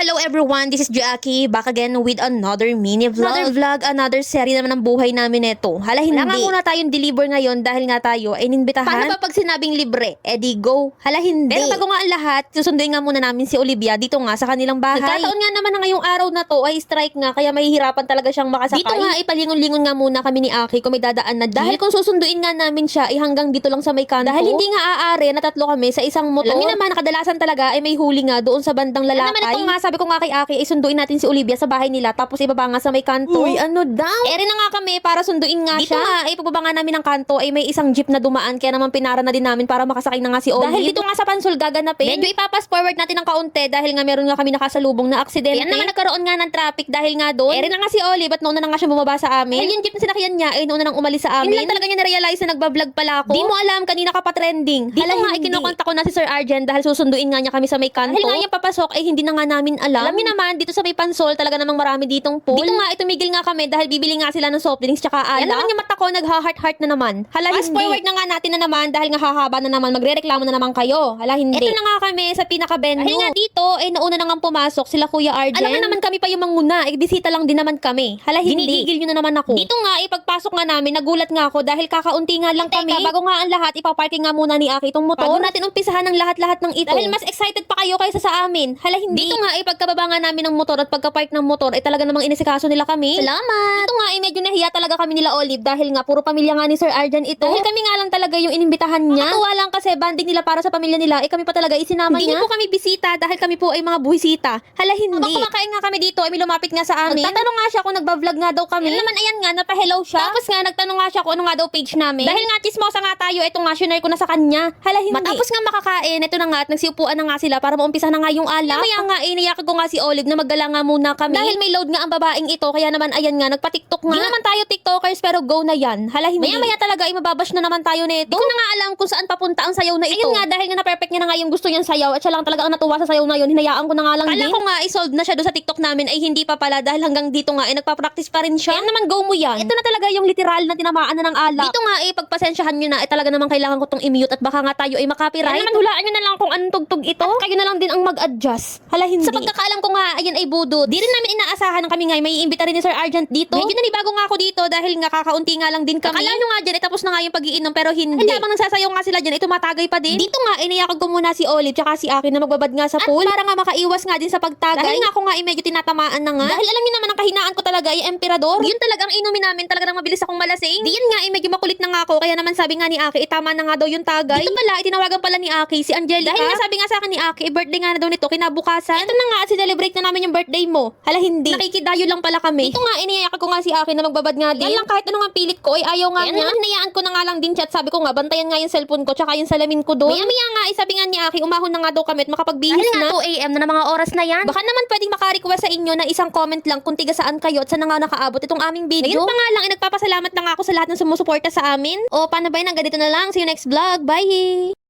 Hello everyone, this is Jackie, back again with another mini vlog. Another series naman ng buhay namin neto. Hala hindi. Wala nga muna tayong deliver ngayon dahil nga tayo ay ninbitahan. Paano ba pag sinabing libre? Di go. Hala hindi. Pero bago nga ang lahat, susunduin nga muna namin si Olivia dito nga sa kanilang bahay. Nagkataon nga naman na ngayong araw na to ay strike nga kaya mahihirapan talaga siyang makasakay. Dito nga ipalingon-lingon nga muna kami ni Aki kung may dadaan na dahil kung susunduin nga namin siya ay hanggang dito lang sa may kanto. Dahil hindi nga aare na tatlo kami sa isang motor. Alam niyo naman kadalasan talaga ay may huli nga doon sa bandang lalakay. Naman ito nga sabi ko nga kay Aki, sunduin natin si Olivia sa bahay nila tapos ibaba nga sa may kanto. Uy, ano daw? Eri na nga kami para sunduin nga dito siya. Dito nga, pababa nga namin ng kanto ay may isang jeep na dumaan kaya naman pinara na din namin para makasakay na nga si Olive. Dahil dito nga sa Pansol gaganapin. Medyo ipapas forward natin ng kaunti dahil nga meron nga kami nakasalubong na aksidente. Yan naman nagkaroon nga ng traffic dahil nga doon. Eri na nga si Olive at nauna na nga siya bumaba sa amin. Dahil yung jeep na sinakyan niya ay nauna nang umalis sa amin. Yun lang talaga niya na-realize na nagbablog pala ako. Di mo alam, kanina ka pa trending. Dito nga ikinukontak ko na si Sir Arjen dahil susunduin nga niya kami sa may kanto. Dahil nga yung papasok ay hindi na nga namin alam. Alam niyo naman, dito sa may Pansol talaga namang marami ditong pool. Dito nga itumigil nga kami dahil bibili nga sila ng soft drinks tsaka alak. Yan naman yung mata ko nagha-heart na naman. Hala fast hindi. Forward na nga natin na naman dahil nga hahaba na naman. Magrereklamo na naman kayo. Hala hindi. Ito na nga kami sa pinaka-venue. Dahil nga dito ay nauna na nga pumasok sila Kuya Arjen. Alam naman kami pa yung manguna. Bisita lang din naman kami. Hala hindi. Ginigil nyo na naman ako. Dito nga pagpasok nga namin nagulat nga ako dahil kakaunti nga lang kami. Bago nga ang lahat ipaparking nga muna ni Aki itong motor. Bago natin umpisahan ng lahat-lahat ng ito. Dahil mas excited pa kayo kaysa sa amin. Hala hindi. Dito nga pagkababa nga namin ng motor at pagka-park ng motor ay talaga namang inisikaso nila kami. Salamat! Dito nga medyo nahiya talaga kami nila Olive dahil nga puro pamilya nga ni Sir Arjen ito. Dahil kami nga lang talaga yung inimbitahan niya. Nakatuwa lang kasi banding nila para sa pamilya nila kami pa talaga isinama niya. Hindi po kami bisita dahil kami po ay mga buhisita. Hala hindi. Habang kumakain nga kami dito ay may lumapit nga sa amin. Nagtatanong nga siya kung nagba-vlog nga daw kami. Yan naman ayan nga napa-hello siya. Tapos nga nagtanong nga siya kung ano nga daw page namin. Dahil nga chismosa nga tayo ito nga share ko na sa kanya. Hala hindi. Matapos nga makakain ito na nga at nagsiupuan na nga sila para maumpisa na nga yung alak. Kaya nga iniyakan ko nga si Olive na maggala nga muna kami. Dahil may load nga ang babaeng ito kaya naman ayan nga nagpa-TikTok nga. Di naman tayo TikTokers pero go na yan. Hala hindi. Maya talaga mababash na naman tayo nito. Di ko na nga alam kung saan papunta ang sayaw na ito. Ayun nga dahil nga na-perfect niya na nga yung gusto niyang sayaw at siya lang talaga ang natuwa sa sayaw na yun. Hinayaan ko na nga lang din. Kala ko nga solved na siya doon sa TikTok namin ay hindi pa pala dahil hanggang dito nga nagpa-practice pa rin siya. Kaya naman go mo yan. Ito na talaga yung literal na tinamaan na ng alak. Dito nga pagpasensyahan nyo na talaga naman kailangan ko tong i-mute at baka nga tayo copyright. Kaya naman hulaan nyo na lang kung anong tugtog ito. At kayo na lang din ang mag-adjust. Hala hindi. Sa pagkakaalam ko nga ayan ay budot. Di rin namin inaasahan na kami nga may iimbita rin ni Sir Arjen dito. Medyo nanibago nga ako dito dahil nga kakaunti nga lang din kami. Akala nyo nga dyan tapos na nga yung pag-iinom pero hindi. Hindi habang nagsasayaw nga sila dyan tumatagay pa din. Dito nga iniyakan ko muna si Olive tsaka si Aki na magbabad nga sa pool. At para nga makaiwas nga din sa pagtagay. Dahil nga ako nga medyo tinatamaan na nga. Dahil alam niyo naman ang kahinaan ko talaga ay emperador. Yun talagang inumin namin talaga nang mabilis akong malasing. Di yan nga medyo makulit na nga ako kaya naman sabi nga ni Aki tama na nga daw yung tagay. Dito pala itinawagan pala ni Aki si Angelica. Dahil nga sabi nga sa akin ni Aki birthday nga na daw nito kinabukasan. Ito na nga celebrate na namin yung birthday mo. Hala hindi. Nakikidayo lang pala kami. Dito nga iniyakan ko nga si Aki na magbabad nga din. Yan lang kahit anong ang pilit ko ay ayaw nga niya. Hinayaan ko na nga lang din chat sabi ko nga bantayan nga yung cellphone ko tsaka yung salamin ko doon. Maya nga sabi nga ni Aki umahon na nga daw kami at makapagbihis na. Dahil nga 2 AM na mga oras na yan. Baka naman pwedeng maka-request sa inyo na isang comment lang kung tiga saan kayo at saan nga nakaabot itong aming video. Ngayon pa nga lang nagpapasalamat lang ako sa lahat ng sumusuporta sa amin. O paano ba yun hanggang dito na lang. See you next vlog. Bye!